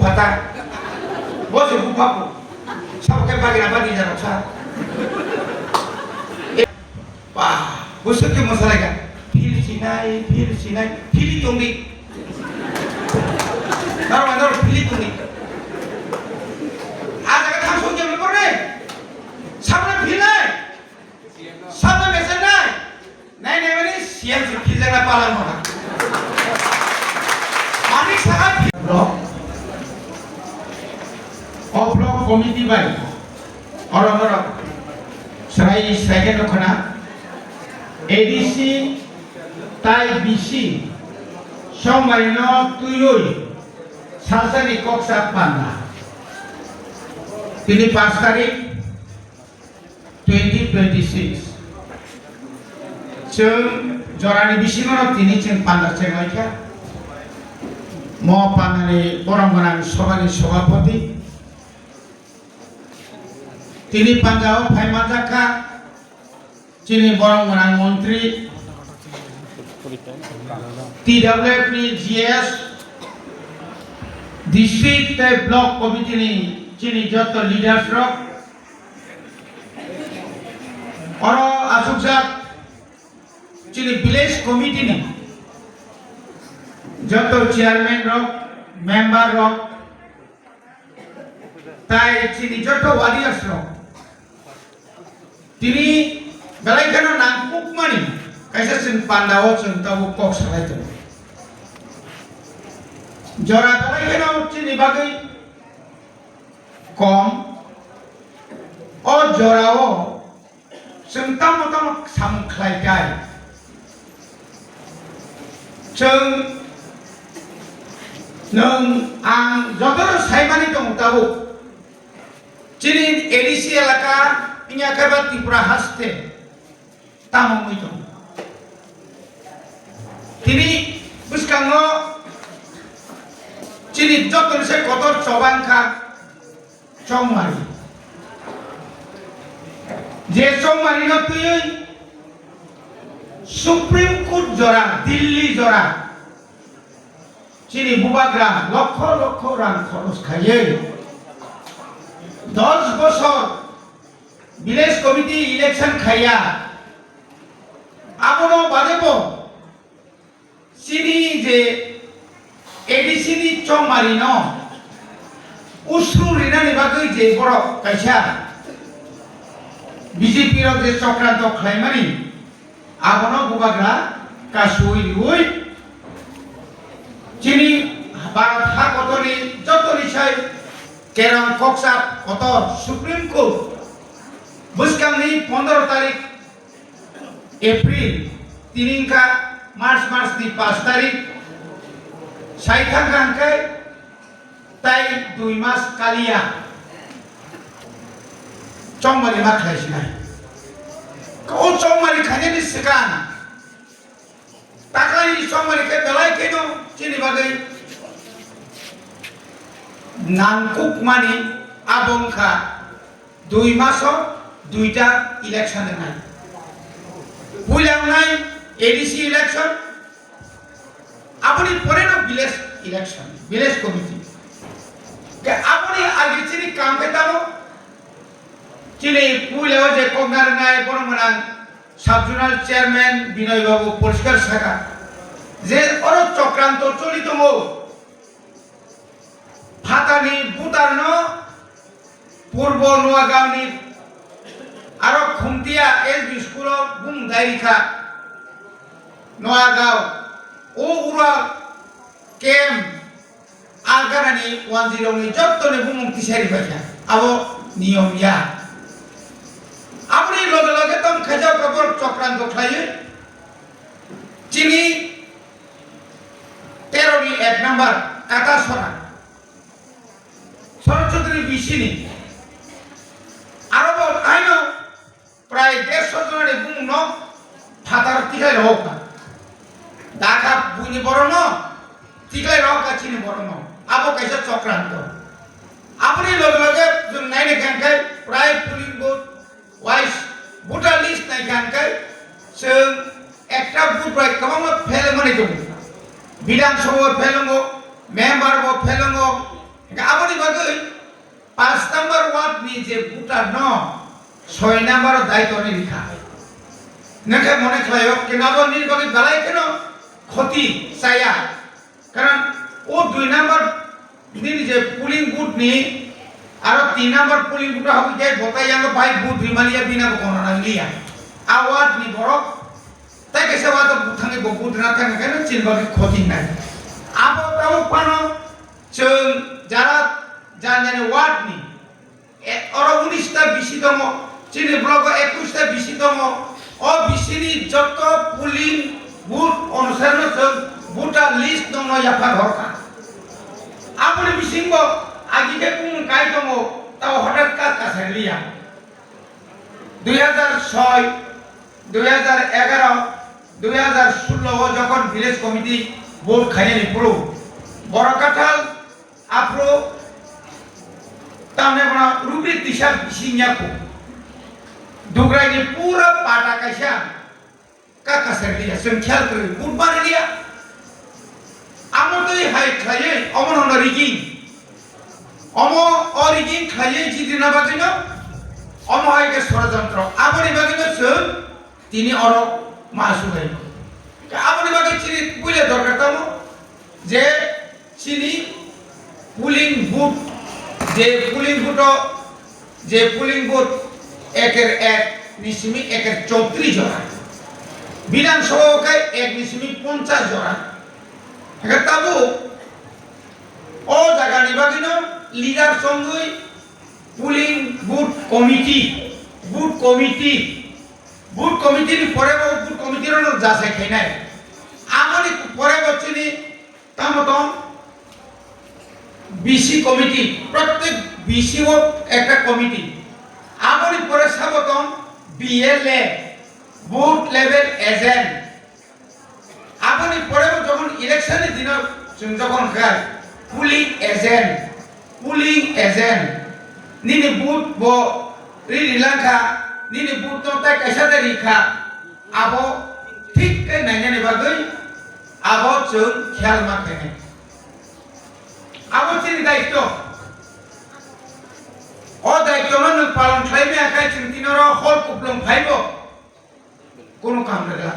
patah. Bos ibu papu. Siapa kayak pagi apa di jalan sah? Wah, busuk ke masalah kan? Phil sinai, phil tunggi. Taruh phil tunggi. Ada kan langsung jam berapa ni? Sampai phil ni, sampai mesin ni. Ni siap si phil jangan palan mana. Manik sangat blok. Blok komiti baik. Orang-orang serai kan kena. ADC tai BC Somarino Tuyui Sasani Koksa Panda Tini 5 tarik 2026 Ceng Jorani BC mana tini ceng panda ceng lagi mau pandani orang-orang Sobani Sobapati tini Panjau Paimajaka Cini borong menang menteri TWP GS district block committee ni cini joto leaders rok oro asukzat cini village committee ni joto chairman rok member rok tai cini joto warriors rok tini Balai kena nangkuk mani, kaisa sen Pandawa sen tahu kok salah itu. Jora balai kena cini bagai kom, jorao sen tamu samklai kai. Ceng neng ang jodoh saya mani tahu cini edisi elaka ini akabat Tripura haste. Tamu itu, tini buskango, ciri jok tulisnya kotor coban kah, comari, je comari no tuh, Supreme Court jora, Delhi jora, ciri bubagra, lokho orang khorus kaya, 10 bosor, village committee election kaya. Abono badebo sini je ADC ni comari no usru rina ni bagai je borok kaisa BJP rok je cokranto khlaimani abono bubagra kasui hui cini Bharat hakotoni jotoni sai kerang koksa kotor Supreme Court buskang ni 15 tarik April tiningka March di 5 tarik Saitan rangkai tai 2 mas kalia Congmari maklai sinai kau congmari khanya ni sekan takai congmari ke belai keno cini bagai nangkuk mani abongka 2 maso 2টা election nai Pulang nai ADC election, apuni pore no village election, village committee. Ke apuni agi cini काम kita lo, cini pulau je konggar nai borong menang subjournal chairman Binoy Babu Poriskar Saka, je orang cokranto curi tunggu, Fatani Butarno, Purbo Nuagam Aro khumtia SB school bung dairika Noagao o ura kem agarani 10 ni jotto ni bung tisari baca abo niyom ya apni loge tom khajao kabor cokranto khlaiye chini 13 ni 1 number kata sora Saraswati Bishini Arabo aino প্রায় 150 জনের গুণ ফাতার তিগাই rock দাখা বুনি বড়ন তিগাই rock চিনি বড়ন আবো কাইসা চক্রান্ত আপনি লগে লগে নাইনে কানকাই প্রায় polling booth wise voter list নাই কানকাই जों একটা বুথ প্রায় কমাম ফেলে মানে দङ বিধানসভা ফেলঙ্গ মেম্বার বো ফেলঙ্গ Aboni bagai 5 number ward ni je buta no 6 number daito ni likha nake mone khlayo kenabo nirbagi balai keno khoti saya karon o 2 number ni je polling booth ni aro 3 number polling booth hobi jay botai yang bhai booth rimaliya bina kono na liya award ni borok tai kese wado buthangi bo booth na thang keno chinbagi khoti nai abo tamo pano chung jara janjane ward ni oro 19 ta bisitomo chini block 21 ta bisitomo o bisini joto polling booth onusarno chung buta list nono yafa dhorka apni bisingbo agike kum kai tomo tao hotat ka kasaliya 2006 2011 2016 যখন village committee board খাইনি পুরো বড়কাঠাল আপরো তামনে বনা Ruby দিশা বিসিኛকো দুগরাইনি পুরো পাটা কাইসা का kasaliya संख्या করে বুট বানে লিয়া আমতই হাই খাইয়ে অমন অনরিগি অম অরিগি খাইয়ে জিদি না বাজিনো অম হাইকে ষড়যন্ত্র আপনি বাজিনো সব তিনি অর মাসু ভাই আপনি বাকি চিনি বুঝলে দরকার তাম যে চিনি পুলিং বুট যে পুলিং বুট একের 1 নিসিমি একের 34 জোড়া বিধানসভাকে 1 নিসিমি 50 জোড়া একে তাবু ও জায়গা নিবাগিনো লিডার সঙ্গই পুলিং বুট committee ni pore bo buth committee ro jase khainai amoni pore bachini tamotom BC committee প্রত্যেক BC ও একটা committee amoni pore sabotom BLA booth level agent amoni pore যখন ইলেকশনের দিন যখন খায় polling agent Nini booth bo রিলাঙ্কা nini buto ta kaisa da rikha abo thik kai naine bagai abo chung khayal ma khane abo chini daitto o daitto man palan khlaibe akai chung tinoro hol kuplong phaibo kono kam nagla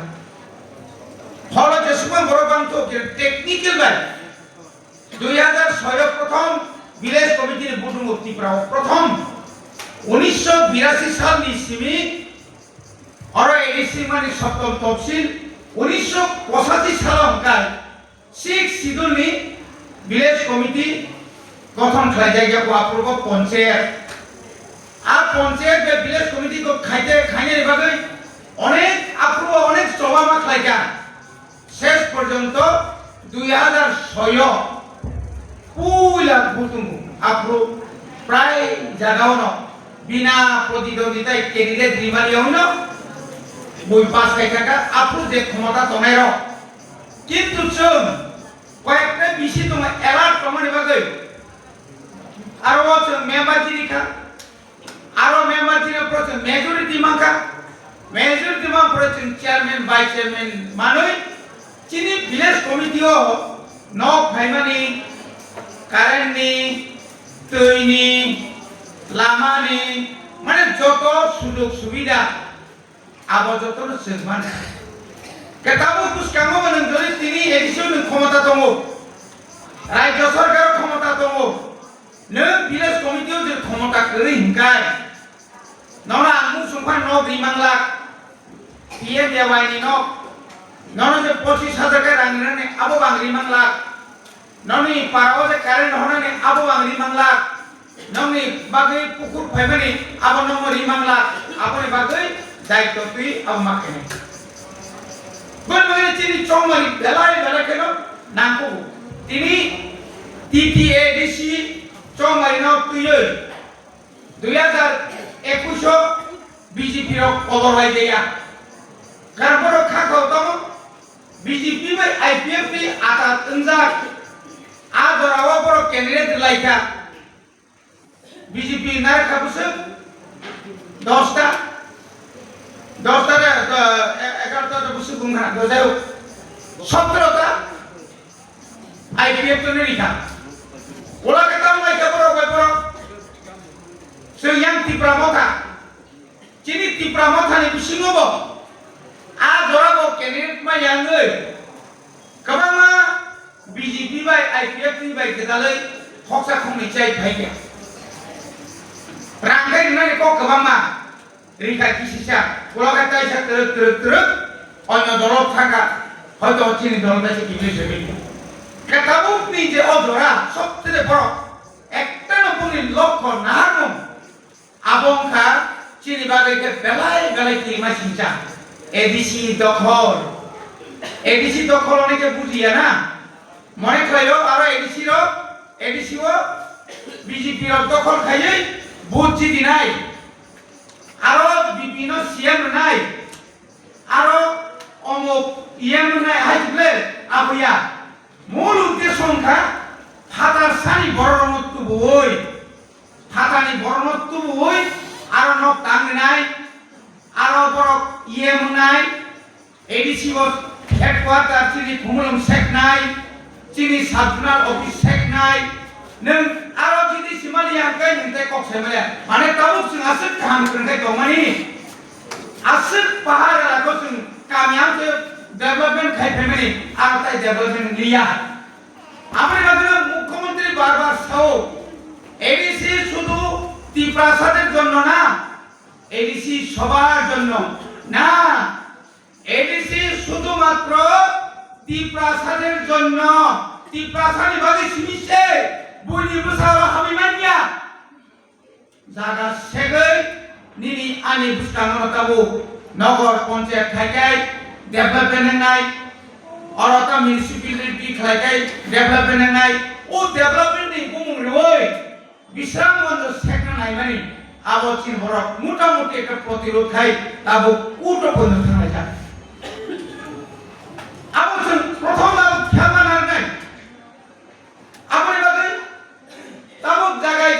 holo je suman borobang to technical bai 2006 প্রথম village কমিটির বুট মুক্তি প্রাও প্রথম 1982 সাল নিসিমি और ADC माने सप्तम तफसिल 1985 साल अंकाल 6 schedule नि विलेज कमिटी गठन खाइ जायगा को अप्रूव पंचायत आ पंचायत बे विलेज कमिटी को खाइने बागै अनेक अप्रूव अनेक सभा मा खाइगा शेष पर्यंत 2006 पुला बुतुमु अप्रूव प्राय जागावनो बिना प्रतिद्वंदिता कैंडिडेट रिमालिया हইল বই পাস কাইকাটা আপু যে ক্ষমতা তনাইর কিন্তু চুম কয়েকটা বিশি তোমার অ্যালার্ট প্রমাণে বাগৈ আর ও মেম্বার জিরিখা আরো মেম্বার জিরে প্রচে মেজরিটি মাকা মেজরিটি মা প্রচে চেয়ারম্যান ভাইস চেয়ারম্যান মানুই চিনি ভিলেজ কমিটিও ন ফাইমানি কারেন্টনি তৈনি লামানি মানে যত সুযোগ সুবিধা আবজতন সেগমান কেতাবো পুষ্কামো মানে যদি তিনি এডিশন ক্ষমতা দङ রাজ্য সরকার ক্ষমতা দङ নো ভিলেজ কমিটিও যে ক্ষমতা করি হিংকাই ননা আঙ্গু সংখ্যা ন বিমাংলা পিএম দেওয়াইনি নন যে 25,000 কে রাংরানে আবো বাংরি মাংলা ননি পারাও যে কারেন্ট হনানে আবো বাংরি মাংলা ননি বাগৈ পুকুর ফাইমানি আবো নম্বর ইমাংলা আপনি বাগৈ দায়িত্ব তুই আব মাকেনে বলবলে তিনি চৌমারি বেলা কেন নাকো তিনি টিটিএডিসি চৌমারি ন তুই 2021 বিজেপি র কলরাই দেয়া কারবর খাখাও তম বিজেপি বাই আইপিএফ নি আতা তঞ্জা আদরাও বড় ক্যান্ডিডেট লাইকা বিজেপি নার খাবুস 10টা 11টা বসে গুমরা দজাও 17টা আইপিএফ তো নিরিখা Ula kita mulai ke borok. Yang tipra mota. Cini tipra mota ni bisingo bo. Jora bo candidate ma yang euy. Kabang ma BJP bai IPF bai kedalai khoksa khongni chai phaike. Rangkai nani ko kabang ma রিকা কিসিসা কোলাকাতাই সা ট্রক অন্য দলত থাকা হয়তো চিনি দল কাছে কিনে যাবে কেতাবুকনি যে অজরা সবচেয়ে বড় একটা নপুনি লক্ষ্য নাহানো আবংখা চিনি বাগাইকে বেলায় কিমা সিংচা এডিসি দখল অনেকে বুঝিয়া না মনে খাইও আর এডিসিও বিজেপির দখল খাইয়ে বুঝছি দিনাই আরো বিভিন্ন সিএম নাই আরো অমুক ইএম নাই হাইলে আবুয়া মূল উদ্দেশ্য সংখ্যা ফাতার সানি বড়নত্ব বই ফাতানি বড়নত্ব বই আরো নক টাং নাই আরো বড় ইএম নাই এডিসি হেডকোয়ার্টার চিনি খুমুলম শেখ নাই চিনি সাবজুনাল অফিস শেখ নাই नों आरो जिदि सिमालि आंकै नोंथाय कक सेमले माने ताबुक जों आसुक गाहाम फोरोंथाय दंमानि आसुक पाहार लाखौ जों गामियाव जे डेभलपमेंट खायफैमानि आरो ताय डेभलपमेंट लिया आमरे बादे मुख्यमंत्री बारबार साओ एडिसि শুধু ত্রিপ্রাসাদের জন্য না এডিসি সবার জন্য না এডিসি শুধুমাত্র ত্রিপ্রাসাদের জন্য ত্রিপ্রাসাদি বাদে সিমিছে বুনি বুসারা হামিমানিয়া জায়গা সেগৈ নিনি আনি বুস্তানো তাবু নগর পঞ্চায়েত খাইকাই ডেভেলপমেন্ট নাই অরতা মিউনিসিপালিটি খাইকাই ডেভেলপমেন্ট নাই ও ডেভেলপমেন্ট নি বুমুং রই বিশ্রামগঞ্জ সেকনা নাই মানে আবচিন বড় মোটামুটি একটা প্রতিরোধ খাই তাবু কুটো বন্ধ থাকা যায় আবচিন প্রথম আবু খেলা না নাই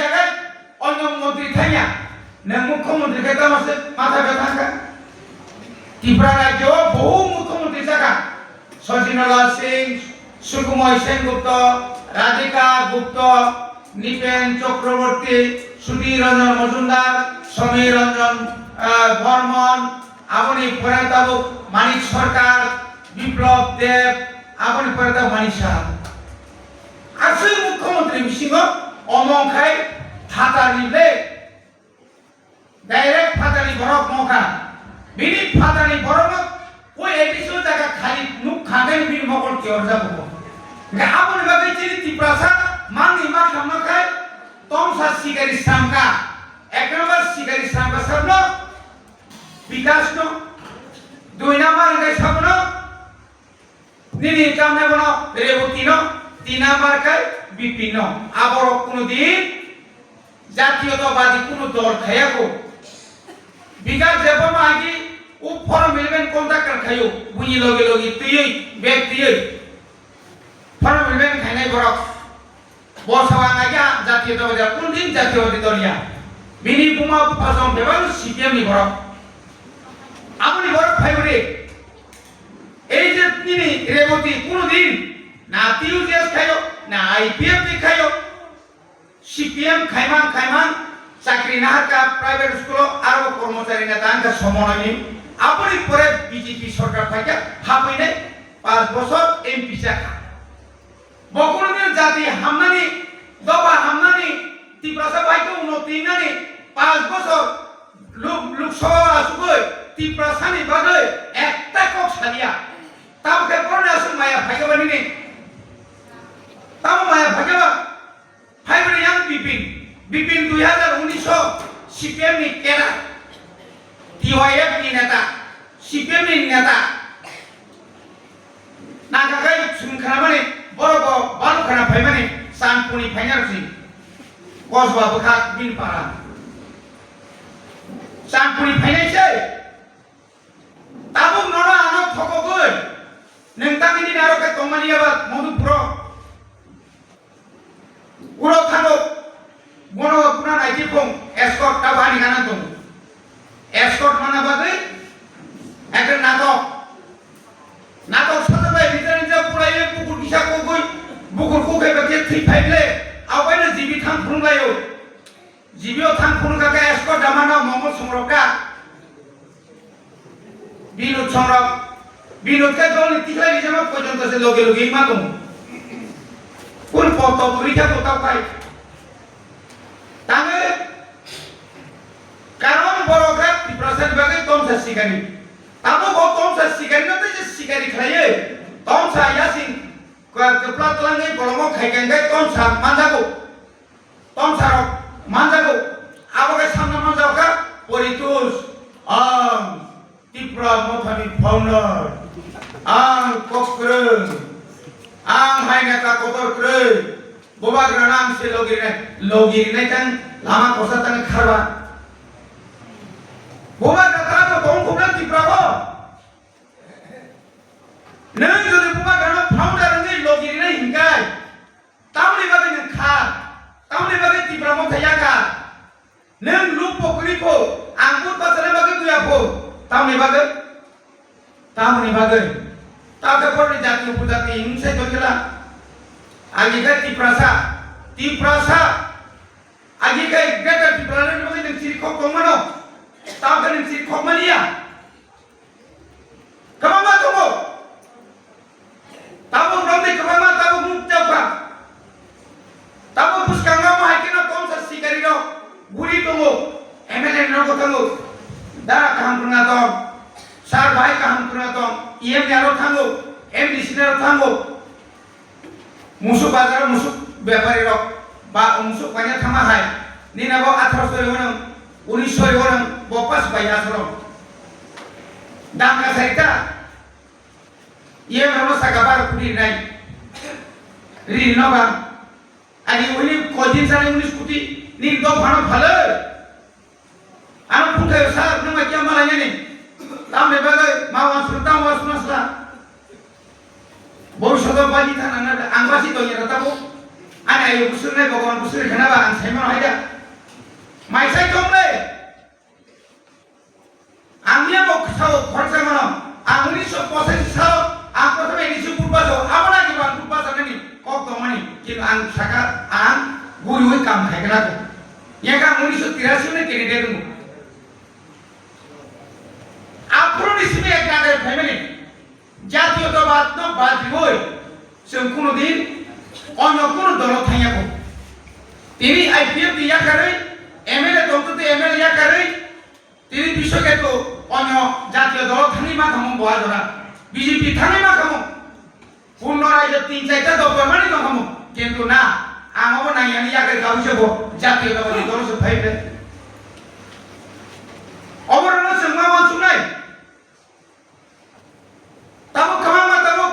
জায়গায় অন্য মন্ত্রী থাইয়া না মুখ্যমন্ত্রী কে তামাসে মাথা ব্যথা কা ত্রিপুরা রাজ্য বহু মুখ্যমন্ত্রী জায়গা সজিনলাল সিং সুকুময় সেনগুপ্ত রাধিকা গুপ্ত নিপেন চক্রবর্তী সুধীর রঞ্জন মজুমদার সমীর রঞ্জন বর্মন আপনি পরেতাবু মানিক সরকার বিপ্লব দেব আপনি পরেতাবু মানিক শাহ আসল মুখ্যমন্ত্রী সিংহ অমংখাই ফাতানিলে ডাইরেক্ট ফাতানি বরক মখা বিনি ফাতানি বরক ওই এডিসো জায়গা খালি নুক খাগাই বিনি মকল কেওর যাবো আপনি বাগে চিনি ত্রিপ্রাসা মানি মা খামনাখাই তমসা সিগারি সামকা এক নম্বর সিগারি সামকা সাবন বিকাশ ন দুই নম্বর গাই সাবন নিনি কামনে বন রেবতী ন তিন নম্বর কাই বিপিন আবার কোনদিন জাতীয়তাবাদী কোন দল খায়াকো বিকাশ যেবন আগে ও ফর্ম মিলবেন কন্ট্রাক্টর খায়ো বুঝি লগে তুই ব্যক্তি ফর্ম মিলবেন খাইনাই বরক বসাওয়া আগে জাতীয়তাবাদী কোনদিন জাতীয়বাদী দলিয়া বিনি বুমা ফাসম বেবাল সিপিএম নি বরক আপনি বরক ফাইবরে এই যে তিনি রেবতী কোনদিন না টিউজিএস খায়ো না আইপিএফ নি খায়ো সিপিএম খাইমান চাকরি না হাকা প্রাইভেট স্কুল আর কর্মচারী নেতা আঙ্কা সমন্বয় আপনি পরে বিজেপি সরকার থেকে হাবইনে 5 বছর এমপি চাকা বকুলদের জাতি হামনানি দবা হামনানি ত্রিপ্রাসা ভাইকে উন্নতি নানি 5 বছর লোকসভা আসুগৈ ত্রিপ্রাসানি বাগৈ একটা কক সালিয়া তামকে পড়নে আসুন মায়া ভাইগবানি নে তাম মায়া ভাইগবা ফাইবরে ইয়াং বিপিন 2019 সিপিএম নি কেরা টিওয়াইএফ নি নেতা সিপিএম নি নেতা নাগাগাই সুনখানা মানে বড় বালুখানা ফাই মানে সানপুনি ফাইনারসি কসবা বখা বিনপাড়া সানপুনি ফাইনাইছে তাবুক নরা আনক থকগৈ नोंथांनि नारके तमानियाबा मधुपुर उरो थानो गनो पुना नाइटिफों एस्कॉट टाबानि गाना दं एस्कॉट माना बागै एक नाटक साजाबाय बिदानि जा पुरायै बुकुर किसा कगै बुकुर कोखै बाके थै फाइले आवगायनो थांफुंलायो जिबियाव थांफुंगाखा एस्कट दामानाव ममल संरका বিনোদ সংরক বিনোদকে দলনি তিখলাই নিজামা পর্যন্ত সে লগে লগে মা দং কোন পত পরীক্ষা কোথাও পাই তাঙ্গে কারণ বড়কা ত্রিপ্রাসাদ বাগে তমসা শিকারি তাবো গো তমসা শিকারি না যে শিকারি খাইয়ে তমসা ইয়াসিন কেপলা তলাঙ্গে বড়ম খাইগাঙ্গাই তমসা মানজাগো তমসা মানজাগো আবগে সামনে মানজাগা পরিতুস Tipra Mothani founder, ang kokre, ang hai neta kotor kre, boba granang se logiri nai kan lama kosa tang kharba. Boba kata to kong kubla tipra ko. Neng jodi boba granang founder ngai logiri nai hingkai, tamni bagai neng khar, tamni bagai tipra mothaya ka, neng lupo kuripo, angkut pasale bagai kuya po. Tahu ni bagai, tahu ke pernah jati upujati ini saya berkata, agi kai tiprasa, agi kai gata tiprasa ni bagai dengan siri kok mana, tahu kan dengan siri kok mana ya, kemana tu? Tahu orang ni kemana tahu mukjab kan, tahu puskanga mah kena tom sasikari lo, buri tu, MLA nak tu. Dara kaham pernah tong, sar bahai kaham pernah tong, IM nyaro tanggo, MDC nyaro tanggo, musuh bazar musuh व्यापारी रok, musuh banyak thama hai, ni nabo 1800 orang, 1900 orang, bopas bayar orang, dangka cerita, IM ramo sakabar kudi nai, ri nova, adi uni kojin sana 19 kudi, ni do bhano bhalo. Anak pun kayak sah, nama kia malah ni. Tamai bagai mawan sultan wasmasla. Baru sudah bagi tanah ada anggasi tu yang rata bu. Anak ayu busur ni bagaimana busur kenapa? An saya mana ada. Mai saya kau ni. Angnya mau tahu korsa mana? Angni so proses tahu. Aku tu ini si kurba tu. Apa lagi bang kurba tu ni? Kau tu mana? Kita ang sakar ang guru kam khai kena tu. Yang kan 1983 ni kini dia tu. Apron isme ek ada family জাতীয়তাবাদ না বাদ হই সে কোনদিন অন্য কোন দল Thaiya কো তিনি IPF দিয়া করে এমএলএ দলতে এমএলএ ইয়া করে তিনি বিশ্বকে তো অন্য জাতীয় দল থানি মা খামু বয়া ধরা বিজেপি থানি মা খামু পূর্ণ রাজ্য 3-4টা দল মানে তো খামু কিন্তু না আমাবো নাই আমি ইয়া করে গাউছবো জাতীয়তাবাদী দল সব ফাইবে অবরণ সঙ্গমা শুনাই tamu kemana tamu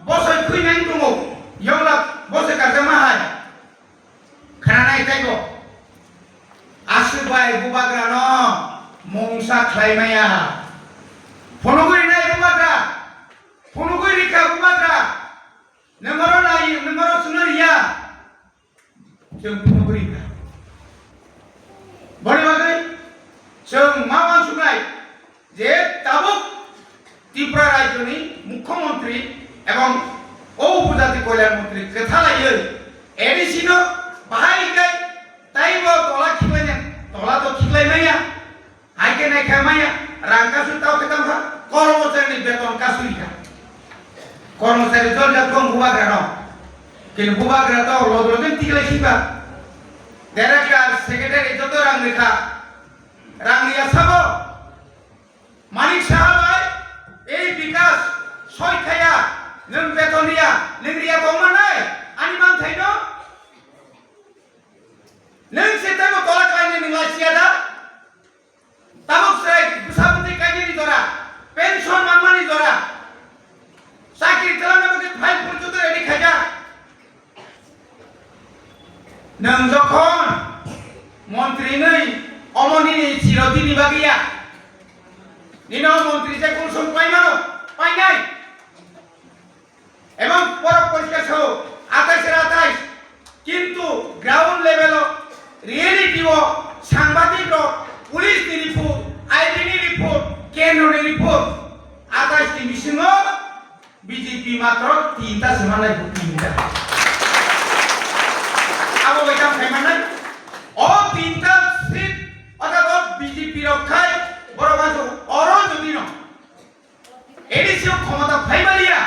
bosai kui neng tunggu yang lah bosai kerja mahal karena itu kok asubai bubagrano mongsa klaimaya ponogui nai rika bubagra nemoro sunaria jeng ponogui rika boleh bagai jeng mawan sungai je tabuk Tripura রাজ্যনি মুখ্যমন্ত্রী এবং উপজাতি কল্যাণ মন্ত্রী কথা লাইয়ে এডিসিন বাহাইকাই তাইব তলা খিবাইনে তলা তো খিলাই মাইয়া আইকে নাই খামাইয়া রাঙ্কাসু তাও কেতাম ভা কর্মচারী বেতন কাসুইকা কর্মচারী দল যখন বুবাগ্রা ন কিন্তু বুবাগ্রা তো লদলদিন টিকলাই খিবা ডাইরেক্টর সেক্রেটারি যত রাং রেখা রাং রিয়া সাব মানিক সাহাব এই বিকাশ সয়খায়া নং বেতনিয়া নংরিয়া বমানাই আনি মান থাইনো নং সেটাবো তলা কাইনে নিলাসিয়াদা তাবক সাই বুসাবতি কাইনে দরা পেনশন মানমানি দরা চাকরি চালানো বকে ফাইল পর্যন্ত রেডি খাইজা নং যখন মন্ত্রী নই অমনিনি চিরদিন বাগিয়া নিনো মন্ত্রী যে কোন সম পাই মানো পাই নাই এবং পর পরিষ্কার সহ 28 কিন্তু গ্রাউন্ড লেভেল রিয়েলিটি ও সাংবাদিক পুলিশ রিপোর্ট আইবিনি রিপোর্ট কেন্দ্র রিপোর্ট 28 টি মিশন বিজেপি মাত্র 3টা সমানাই 3টা আবো বেটা ফাইমানাই ক্ষমতা ফাইবালিয়া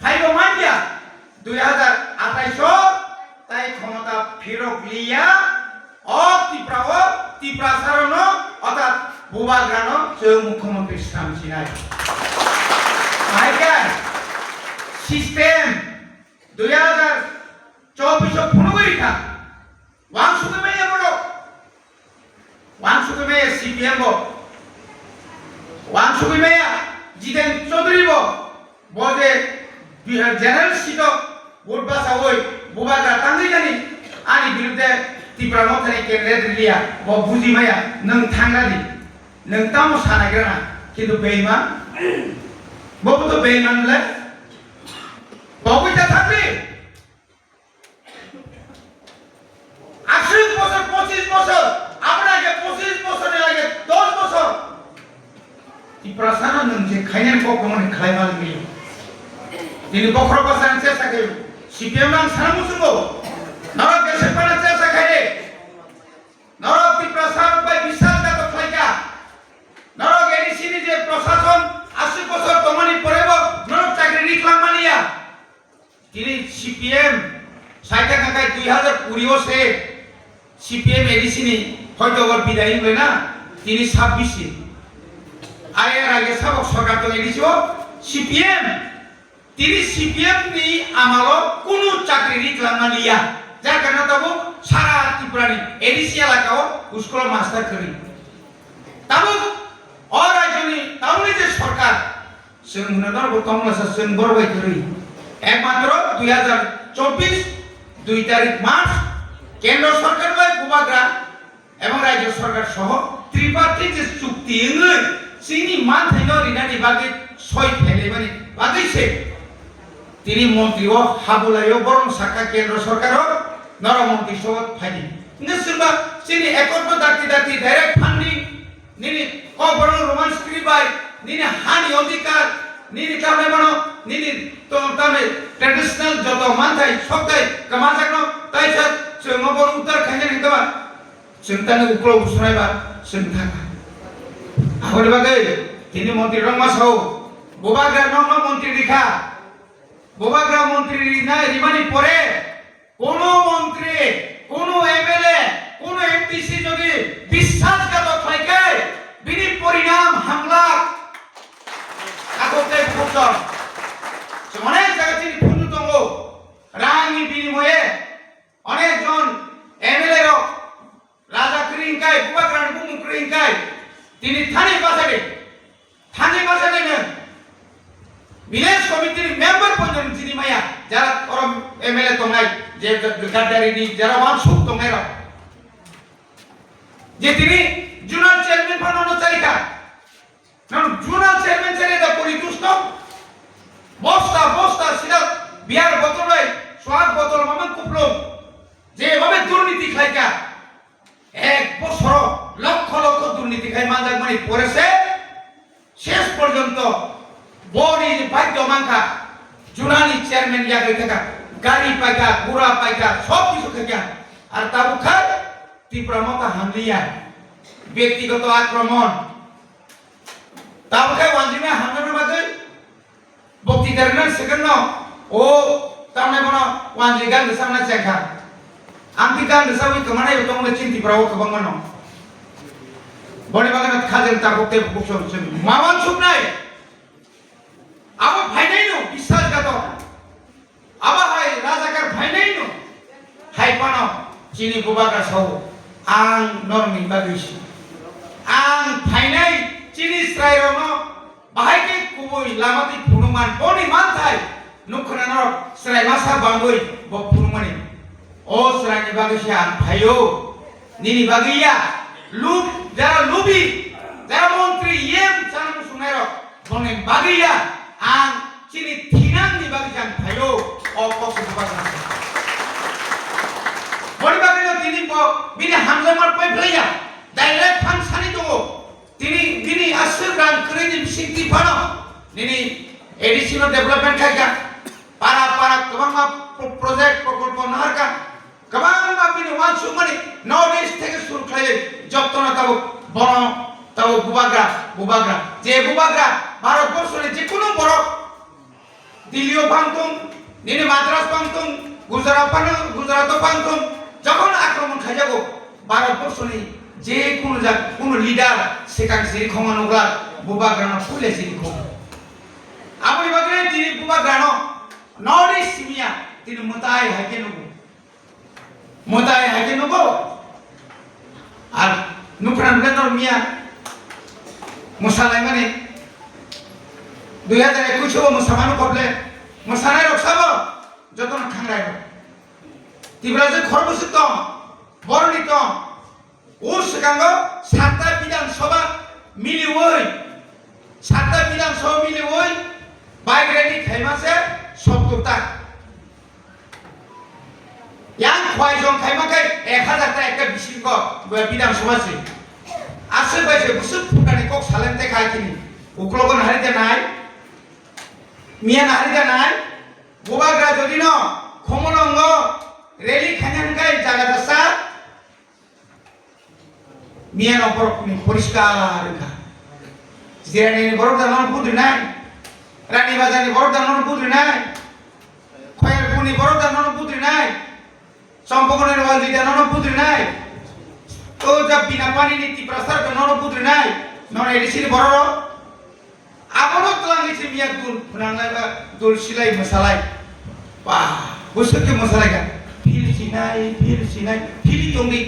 ফাইব মানিয়া 2028 তাই ক্ষমতা ফিরক লিয়া ত্রিপুরা সারণ অর্থাৎ বুবাগ্রান মুখ্যমন্ত্রী সামছিনাই মাইকার সিস্টেম 2024 ফুনুগরিখা ওয়াংসুকুমেয়া বড় ওয়াংসুকুমেয়া সিপিএম ওয়াংসুকুমেয়া জিতেন চৌধুরী বজে জেনারেল সিট ভোট বাসা ওই বুবাগ্রা তাঙ্গি জানি आंनि बिरुद्धে ত্রিপুরা মন্ত্রী ক্যান্ডিডেট লিয়া ব বুঝি মাया नों थांगानि नों ताम सानागिरा किन्तु बेईमान बबो तो बेईमानले बबैता थाकबि 80 বছর 25 বছর আপনাকে 25 বছরের আগে 10 বছর ত্রিপুরা সানা नों যে খাইনেন ককমনি খাইমাল মিলি दिनै बखर बासान চেষ্টা করি সিপিএম नां सानामुसुंगो नरक देशे पाना চেষ্টা খাইরে नरक ত্রিপুরা সানা বাই বিশ্বাসঘাত খাইকা नरक এডিসিনি যে প্রশাসন 80 বছর তমানি পরেব নরক চাকরি রিকলাম মানিয়া তিনি সিপিএম সাইটা কাকাই 2020 সে সিপিএম এডিসিনি হয়তো বিদায় হইবে না তিনি 26 আয়ের আগে সব সরকার তো এডিসিও সিপিএম তিনি সিপিএম নি আমালো কোনো চাকরি রিকলাম না লিয়া যার কারণে তবু সারা ত্রিপুরানি এডিসি এলাকাও স্কুল মাস্টার করি তবু অরাজনী তাউনি যে সরকার जों हुनदर बतमलासा जों बरबाय करी एकमात्र 2024 2 तारिख मार्च केंद्र सरकार बाय बुबाग्रा एवं राज्य सरकार सह त्रिपाठी जे चुक्ति एङो सिनि मान थाइनो रिनानि बागै सय फेलेबानि बागै से তিনি মন্ত্রী ও হাবুলাইও বরং শাখা কেন্দ্র সরকারও নরমন্ত্রী সহ ফাইনি নিশ্চিতবা সিনি একত্র দাতি ডাইরেক্ট ফান্ডিং নিনি কবরং রোমান স্ক্রিবাই নিনি হানি অধিকার নিনি কামে বনো নিনি তো তামে ট্র্যাডিশনাল যত মানথাই সবটাই কামাজাকনো তাইছা जों বড় উত্তর খাইনে নিকবা जों তানে উপর উসনাইবা जों থাকা আগরে বাগै তিনি মন্ত্রী রংমাসও বুবাগ্রা নন মন্ত্রী রেখা বুবাগ্রা মন্ত্রী রিমানি পরে কোন মন্ত্রী কোন এমএলএ কোন এমপিসি যদি বিশ্বাসঘাতক থাকে বিনি পরিণাম হামলা আগতে ফুটল অনেক জায়গা তিনি ফুটু দङ রাঙি বিনিময়ে অনেকজন এমএলএ র রাজা ক্রিংকাই বুবাগ্রান বুমু ক্রিংকাই তিনি থানে বাসালেন ভিলেজ কমিটির মেম্বার পর্যন্ত তিনি মায়া যারা ওরম এমএলএ তঙ্গাই যে গাদ্দারিনি যারা ওয়ানসুক তঙ্গাই র যে তিনি জুনাল চেয়ারম্যান বানানো চালিকা কারণ জুনাল চেয়ারম্যান ছেড়ে দা পরিতুষ্ট বস্তা সিধা বিয়ার বোতলে সোয়াদ বোতল মামা কুপলো যেভাবে দুর্নীতি খাইকা এক বছর লক্ষ লক্ষ দুর্নীতি খাই মাজাক মানি পড়েছে শেষ পর্যন্ত বড়ি ভাগ্য মাঙ্কা জুনানি চেয়ারম্যান ইয়াগে থাকা গাড়ি পাইকা ঘোড়া পাইকা সব কিছু খাইকা আর তাবু খাই ত্রিপুরা মতা হামলিয়া ব্যক্তিগত আক্রমণ তাবু খাই ওয়ানজিমে হামলার বাদে বক্তৃতার না সেকেন্ড ও তামনে বনা ওয়ানজি গান সামনে চেখা আমতি গান সাবি কমানে তোমনে চিন্তি প্রাও কবঙ্গনো বড়ি বাগান খাজেন তা বক্তে বসন মামান সুপ নাই আবা ভাই নাই নো বিশ্বাসঘাতক আবা হাই রাজাকার ভাই নাই নো হাই পানো চিনি বুবাগ্রা সহ আং নরমি বাগিস আং ভাই নাই চিনি স্রাইরনো বাহাইকে কুবই লামাতি ফুনুমান বনি মান থাই নুখনা নরক স্রাই মাসা বাঙ্গই ব ফুনুমানি ও স্রাইনি বাগিসি আং ভাইও নিনি বাগিয়া লুপ যারা লুবি যারা মন্ত্রী ইয়েম চানামু সুনাইর বনে বাগিয়া ang chini tinang ni bagijan thayo okok subasa bori bagino tini bo bini hamle mar pai playa direct fan sani to tini asir ran kreni bisinti phano nini additional development khaika para kabang ma project prokolpo naharka kabang ma bini wan sumani nowadays theke shuru khaile jobtona tabo bono tabo bubagra je bubagra ভারতবর্ষের যে কোনো বড় দিল্লিও পান্তুন নিনে মাদ্রাস পান্তুন গুজরাট পান্তুন যখন আক্রমণ খাই যাব ভারতবর্ষের যে কোনো লিডার সেখানে সিরি ক্ষমানুগা বুবা গ্রানো ফুলে সিরি ক্ষম আপনি বাগরে তিনি বুবা গ্রানো নরি সিমিয়া তিনি মোতায় হাইকে নেবো আর নুফরান বেন্দর মিয়া মোসালাই মানে 2021 মোসামানো কবলে মোসানাই রক্ষাব যতন খাংরাইব তিব্রা যে খরবসিত বর্ণিত ওর সেখাঙ্গ 7টা বিধানসভা মিলি ওই 7টা বিধানসভা মিলি ওই বাইক রেডি খাইমাসে 70টা yang khwai jong khai makai 1000 ta ekta bisin ko bidang sabha se ase bai se busuk phutani kok salente khai kini uklogon harite nai miya na harite nai boba gra jodi no khomonong reli khanyan kai jaga dasa miya no poriskar ka jirani borok danon putri nai rani bazani borok danon putri nai khoyar puni borok danon putri nai সম্পূর্ণের ওয়ালদিটা ননপুত্র নাই তো যা বিনা পানি নীতি প্রসার তো ননপুত্র নাই নন এডিসির বড় আবারও তলাঙ্গিছে মিয়া দুল ফুনাংলাই বা দুল সিলাই মশালাই বা বসকে মশালাই গা ফিল সিনাই ফিলি তঙ্গি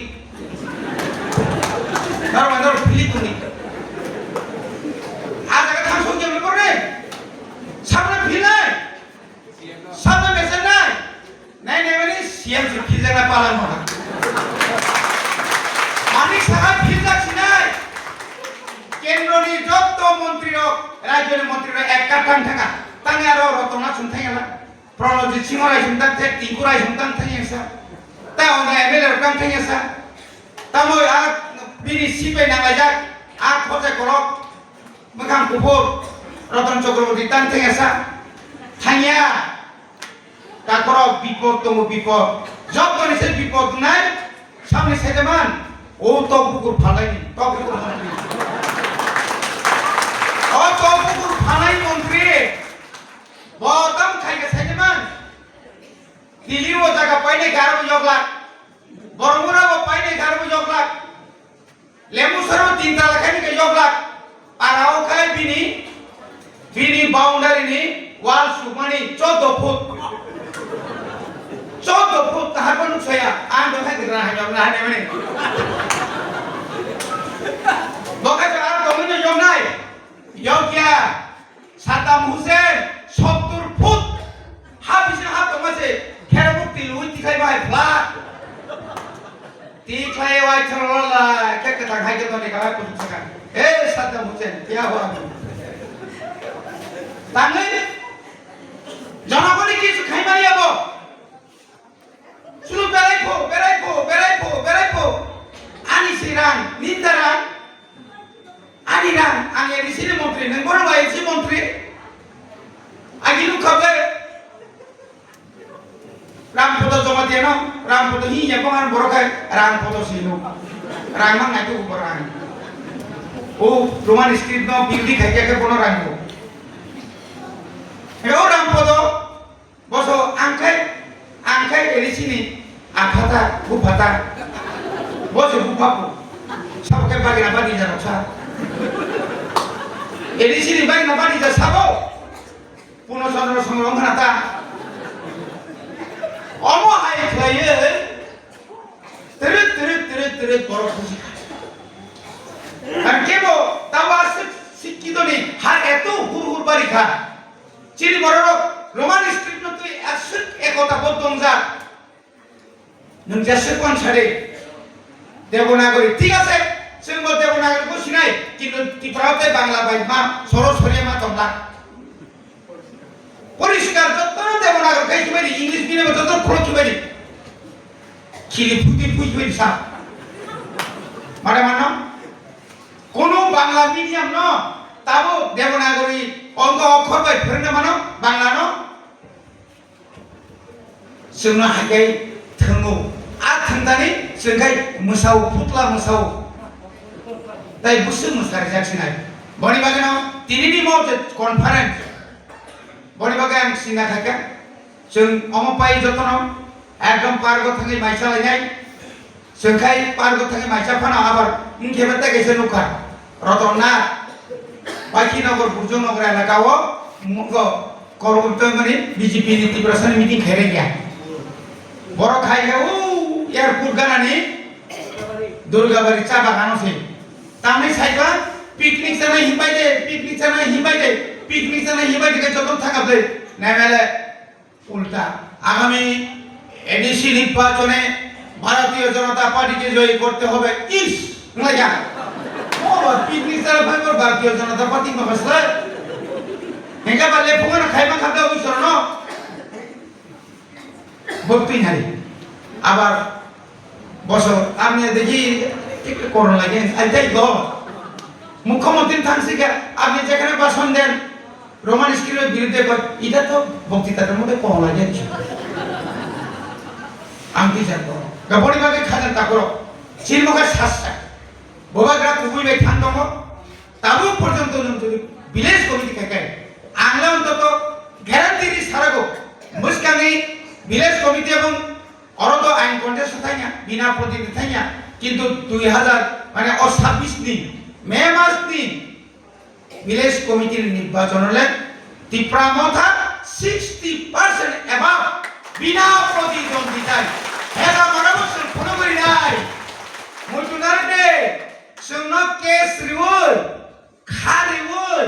তার মানে ফিলি তঙ্গি আজ আগে থাম সঙ্গে আমি করে সামনে ফিল নাই সামনে মেসেজ নাই নাই নাই মানে সিএম সে ফিল জায়গা পালান মহা মানিক সাহা ফিল যাচ্ছি নাই কেন্দ্রনি যত মন্ত্রী রাজ্যের মন্ত্রী এক কাটান থাকা তাঙ্গে আরো রতনা শুনতে গেল প্রণজিৎ সিংহ রায় শুনতাম থেকে টিঙ্কু রায় শুনতাম থেকে এসা তা অন্য এমএলএ রকাম থেকে এসা তা মই আর বিনি সিপে নামাই যাক আর খোঁজে করক মোখাম কুপুর রতন চক্রবর্তী তান থেকে এসা থাইয়া তারপর বিপদ তমু বিপদ যত নিচে বিপদ নাই সামনে সেজমান ও তো পুকুর ফালাইনি তো পুকুর মন্ত্রী ও তো পুকুর ফালাই মন্ত্রী বদম খাইকে সেজমান দিল্লি ও জায়গা পাইনে 11 জগলাক বরমুরা ও পাইনে 11 জগলাক লেমুসর 3 তালা খাইনে জগলাক পারাও খাই বিনি বাউন্ডারি নি ওয়াল সুমানি 14 ফুট 14 ফুট তাহার কোন ছয়া আন দখাই দিরা হাই জমনা হাই মানে দখাই আর দমিনে জমনাই ইয়োকিয়া সাদ্দাম হুসেন 70 ফুট হাবিসে হাত দমাছে খেরমুক্তি লুই তিখাই বাই ফ্ল্যাট তিখাই ওয়াই ছললা কেকে তা খাইকে তো নে কাই পুছু সাকা এ সাদ্দাম হুসেন কিয়া হওয়া তাহলে জনগণে কিছু খাই মারিয়াবো শুধু বেড়াইবো আনি সিরান নিন্দারান আনি রান আমি এডিসির মন্ত্রী নং বড় ভাই এডিসি মন্ত্রী আগিলু খাবে রামপদ জমা দিয়ে নাও রামপদ হি এবং বড় খাই রামপদ সিনু রামমান নাইতো উপর রান ও রোমান স্ক্রিপ্ট ন বিল্ডি খাইকে কোন রানবো এও রামপদ বসো angkai dari sini akhata bupata bos bupapu sampai bagi apa di jalan sa dari sini bagi apa di jalan sabo puno saudara songrong nata omo hai klaya terus borok musik dan kebo tawas sikito ni har etu hur barika ciri borok roman script no tuh asuk ekota bodong zat nung jasuk kon sare Devanagari ঠিক আছে সিংহ দেবনাগরী বুঝি নাই কিন্তু ত্রিপুরাতে বাংলা বাইমা সরসরি মা তোমরা পরিষ্কার যত দেবনাগরী খাইতে পারি ইংলিশ মিডিয়ামে যত পড়তে পারি খিলি ফুটি সা মানে কোন বাংলা মিডিয়াম ন তাবো দেবনাগরী অঙ্ক অক্ষর বাই ফেরনে মানো বাংলা ন जोंनो हागाय थंगौ आ थंदानि जोंगाय मोसाव फुटला मोसाव दाय बुसु मोसारि जाखिनाय बनि बागेनाव tinini mau conference boni bagai ang singa thaka जों अमपाई जतन एकदम पार्क थांगे माइसा लायनाय जोंखाय पार्क थांगे माइसा फाना आबार मुंखेबेता गेसे नुखा रतनना बाकी नगर बुर्ज नगर एलाकाओ मुंगो करगुप्त माने बीजेपी नि त्रिपुरासन मीटिंग खायरे गया बरो खायगे उ एयरपोर्ट गानानि दुर्गाबारी चा बागानो से तामने साइबा पिकनिक जानाय हिबाय दे पिकनिक जानाय हिबाय दे पिकनिक जानाय हिबाय दे जतन थांगाबले नायमेले उल्टा आगामी एडीसी निर्वाचने भारतीय जनता पार्टी के जय करते होबे इस नया ओ पिकनिक चला भाई भारतीय जनता पार्टी में बसला हेंगा बाले फुंगना खाइबा खाबा उइसर न भक्ति हारी আবার বছর আপনি দেখি একটু করোনা লাগে আইতাই গো মুখ্যমন্ত্রী থাকছিকা আপনি যেখানে ভাষণ দেন রোমান স্ক্রিপ্টের বিরুদ্ধে এটা তো বক্তৃতার মধ্যে কম লাগে আমি জানতো গাবড়ি ভাগে খাজান তাকর চিরমুখা শাস্তা ববাগ্রা কুবুইবে ঠান্ডম তাবু পর্যন্ত যদি বিলেজ কমিটি কাকে আংলা অন্তত গ্যারান্টি দি সারাগো মুসকানি বিলেজ কমিটি এবং অরত আইন কন্টেস্ট থাইনা বিনা প্রতিনিধি থাইনা কিন্তু 2000 মানে 26 দিন মে মাস দিন ভিলেজ কমিটির নির্বাচন হলে ত্রিপুরামথা 60% এবাব বিনা প্রতিদ্বন্দ্বিতায় হেলা মরাবসর ফোন করি নাই মুজুনারতে সঙ্গ কেস রিউল খারিউল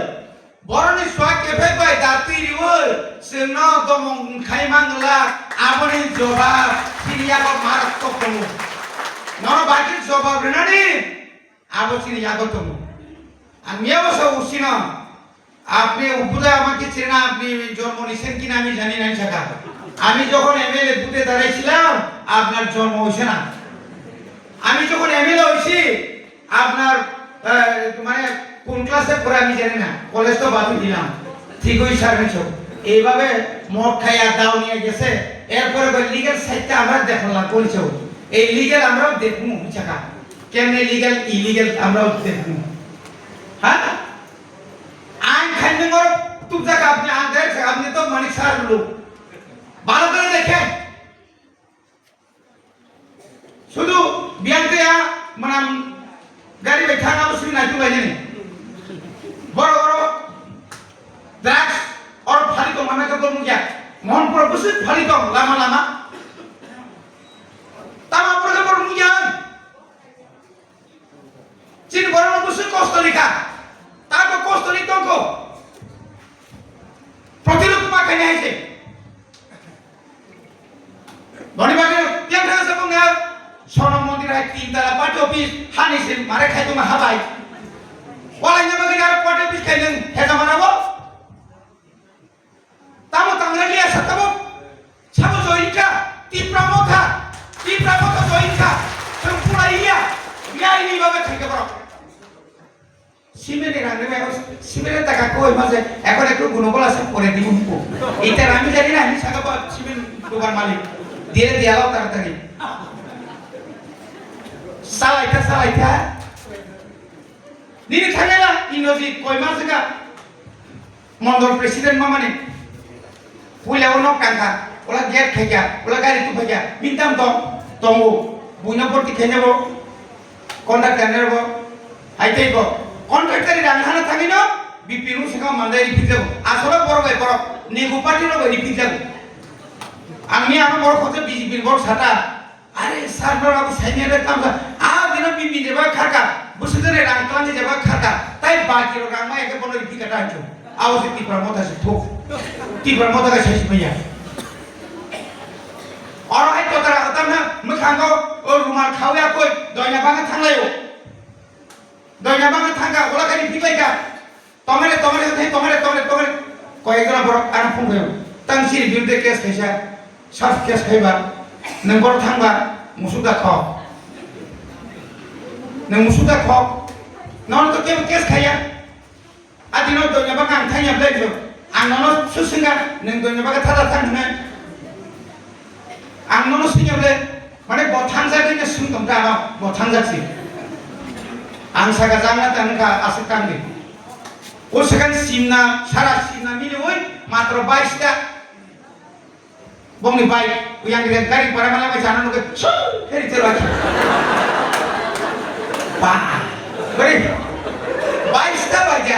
বরনি সোয়া কেফে বাই দাতি রিউল সঙ্গ দমং খাইমাংলা আবনি জবাব সিরিয়াগো মারাত্মক তমু নন বাকি জবাব রেনানি আবো সিরিয়াগো তমু আমিও সব উসিনা আপনি উপদে আমাকে চেনা আপনি জন্ম নিছেন কিনা আমি জানি না ছাকা আমি যখন এমএলএ বুথে দাঁড়াইছিলাম আপনার জন্ম হইছে না আমি যখন এমএলএ হইছি আপনার মানে কোন ক্লাসে পড়ে আমি জানি না কলেজ তো বাদ দিলাম ঠিক ওই সার্ভিস এইভাবে মদ খাইয়া দাও নিয়ে গেছে এরপরে লিগ্যাল সাইডটা আমরা দেখলাম বলছে এই লিগ্যাল আমরাও দেখবো ছাকা কেমনে লিগ্যাল ইলিগ্যাল আমরাও দেখবো হ্যাঁ আইন খাইনে মর তুম জায়গা আপনি আইন দেখ আপনি তো মানিক সার লোক ভালো করে দেখেন শুধু বিয়ান্তে মানে গাড়ি বেঠা না বসবি না তুই জানি বড় বড় ড্রাগস और फाली तो मामे का बोल मुझे मोहन पर बुसित फाली तो लामा लामा तामा पर का बोल मुझे चिन बड़ा बुसित कोस्टरिका ताको कोस्टरिका को प्रतिरोध मा कहने है से बड़ी बात है क्या था सब ने सोना मंदिर है 3 तला पार्टी ऑफिस हानि से मारे खाई तो महाबाई वाला ने बगे यार पार्टी ऑफिस खाई नहीं है जमाना तामो तंगलिया सतबो छबो जोइका टिप्रामोथा जोइका संपूर्ण इया बियाइनि भाবে থেকে বড় সিমেন্টের রান্না সিমেন্টের টাকা কই মাঝে এখন একটু গুণবল আছে পরে দিব এইটা আমি জানি না আমি সাগা সিমেন্ট দোকান মালিক দিয়ে দিয়াও তাড়াতাড়ি সালাইতা নিনি থাকেলা ইনজি কই মাসগা মন্ডল প্রেসিডেন্ট মামানে পুলে ono kangka ola get khaya ola gari tu khaya mintam tongo buina porti khenyabo contractor nerbo aitei bo contractor ri ranhana thangino bipinu sega mandai ri pijabo asolo boro bai boro nigu party ro bai pijabo ami amo boro khote BJP boro sata are sar boro abu sainere kam a dina bibi jeba khaka busudere rangtlange jeba khaka tai baki ro rangma eke bono ri pikata acho आवसे तीव्र मोता से ठोक तीव्र मोता का शेष भैया और है तो तरह खत्म ना मुखांगो और रुमाल खाओया कोई दोइना बांगा थांगलायो दोइना बांगा थांगा ओला करी पिकलाइका तमरे कोई जना बरो आन फुंगयो तंगसि बिरुद्धे केस खायसा साफ केस खायबा नों बर थांबा मुसुदा ख नों मुसुदा ख नन तो केस खाया आदिनो दोnya बागा आं थाइया ब्लाइजो आं ननो सुसिंगा नों दोnya बागा थादा थांनो आं ननो सिङाबले माने बथां जागैनो सुंदम दाना बथां जासि आं सागा जांना तानका आसे तांगि ও সেখানে সিমনা সারা সিমনা মিলে ওই মাত্র 22টা বংনি বাইক ওই আগে গাড়ি পারা মানে জানানো ফেরিতে রাখি বা করে 22টা বাজে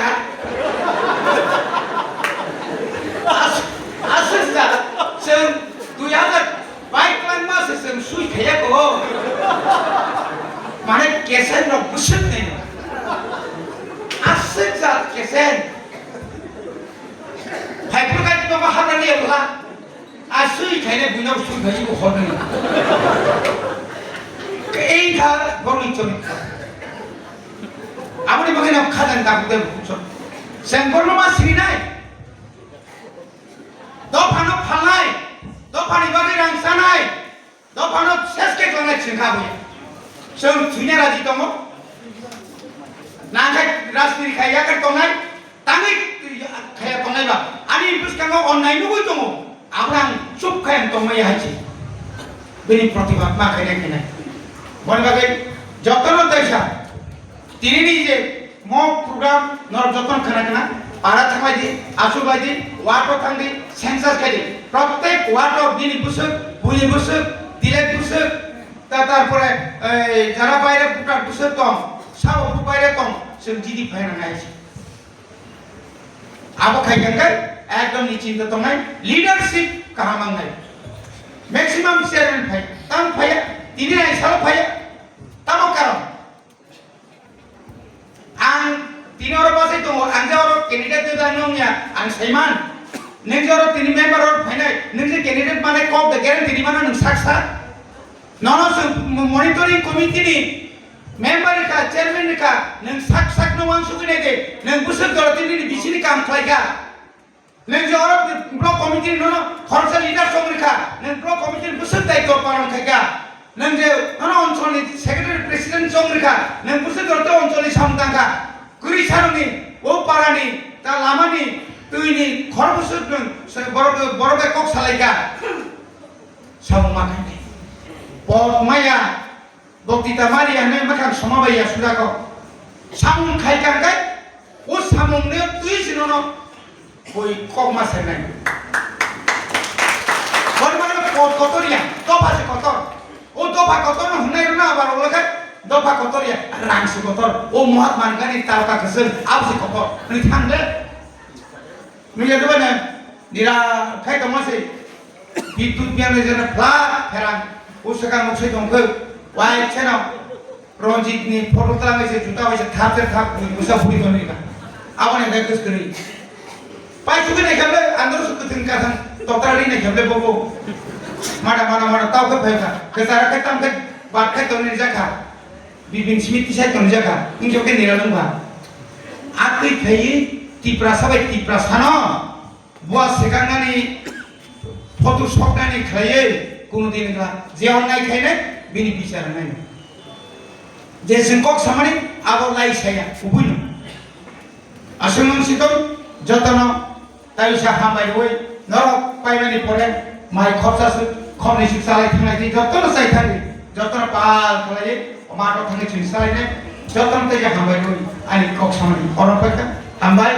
আসছে जों 2000 বাইক লাইন মাসে जों सुइ खायाखौ माने केसेन न गुसुं नै আসছে যা কেসেন ভাইপুর গাড়ি বাবা হারানি এবলা আর সুই খাইলে বুনাও সুই খাইবো হরনি এই ধা গরমি চমি আমনি বাগানে খাদান দাবুতে বুঝছো সেঙ্গরনো মা সিরি নাই দফানো ফালাই দফানি বাগে রাংসানাই দফানো শেষকে গলায় ছিনখাবো जों थुइना राजि दङ नाथाय राजनिति खायाखै दंनाय ताङै खाया दंनायबा आनि बुसखाङाव अननाय नुबै दङ आब्रां चुप खायाम दंनाय हायसि बेनि प्रतिभा मा खायनाय खायनाय बनि बागै जतन दैसा तिनिनि जे मक प्रग्राम नर जतन खानाखना पारा थांबायदि आसुबायदि वाटो थांदि सेन्सास खायदि प्रत्येक वाटो दिनि बुसुक बुनि बुसुक दिले बुसुक তারপরে যারা বাইরে পুটার বসে কম সাও বাইরে কম जों জিডি ফাইনা নাইছি আবো খাইগাঙ্গাই একদম নিশ্চিন্ত তংনাই লিডারশিপ কাহামাंगनाय ম্যাক্সিমাম চেয়ারম্যান ফাই তাম ফাইয়া তিনি নাই সাল ফাইয়া তামো কারণ आं তিনি ওর পাশে দङ आं যে ওর ক্যান্ডিডেট দা নংয়া आं সাইমান नों যে ওর তিনি মেম্বার ওর ফাইনাই नों যে ক্যান্ডিডেট মানে কম দা গ্যারান্টি মানে नों সাকসা ननों मॉनिटरिंग कमिटी नि मेंबर का चेयरमैन का नों साक साक नवां सुगिने दे नों बुसुक दरतिनि बिसिनि काम खालायगा नों जो ब्लक कमिटी ननो खरसा लिडार समरिखा नों ब्लक कमिटी बुसुक दायित्व पालन खायगा नों जे ननो अंचलनि सेक्रेटारि प्रेसिडेंट समरिखा नों बुसुक दरते अंचलनि सामदांगा गुरि सारनि ओ पारानि ता लामानि तुइनि खर बुसुक नों बरबे कक सालायगा सामुमा खायनाय Maya bokti tamari ane makan sama bayar sudah kau samung kai kan kai o samung ne tui sinono koi kok masih naik bagaimana kotor ya dopa si kotor o dopa kotor na hunai runa baru lagi dopa kotor ya rangsu kotor o muat mangkani taruh kesel apa si kotor ini tanda ini ada mana dira kai kamu masih hidupnya menjadi pelan heran उसका मुझे तुमको white channel Ranjit ने photo तलांगे से जुटा वैसे थाप से थाप मुसा पूरी करने का आपने देखा कुछ करी पाई चुके नहीं खेले अंदर सुख दिन का सन तोतराड़ी नहीं खेले बोबो मारा मारा मारा ताऊ के भाई का केसारा के तम के बात के तो नहीं जाका बिबिन स्मिथ की साइड तो नहीं जाका इन जो के निरालन बा आती थी तीपरा सब तीपरा सानो बुआ सेकांगा नहीं फोटो शॉट नहीं खाये কোনদিন না যে অন্যায় খাই না বিনি বিচার নাই যে সংকক সামনে আবার লাই ছায়া উবুই আসমান সিতম যতন তাইসা হামাই হই নরক পাইমানি পড়ে মাই খরচাসু খমনি শিক্ষালয় থানাই যতন চাই থাকি যতন পাল খালাই মাটো থাকি শিক্ষালয় যতন তাই হামাই হই আনি কক সামনে অরপেকা হামাই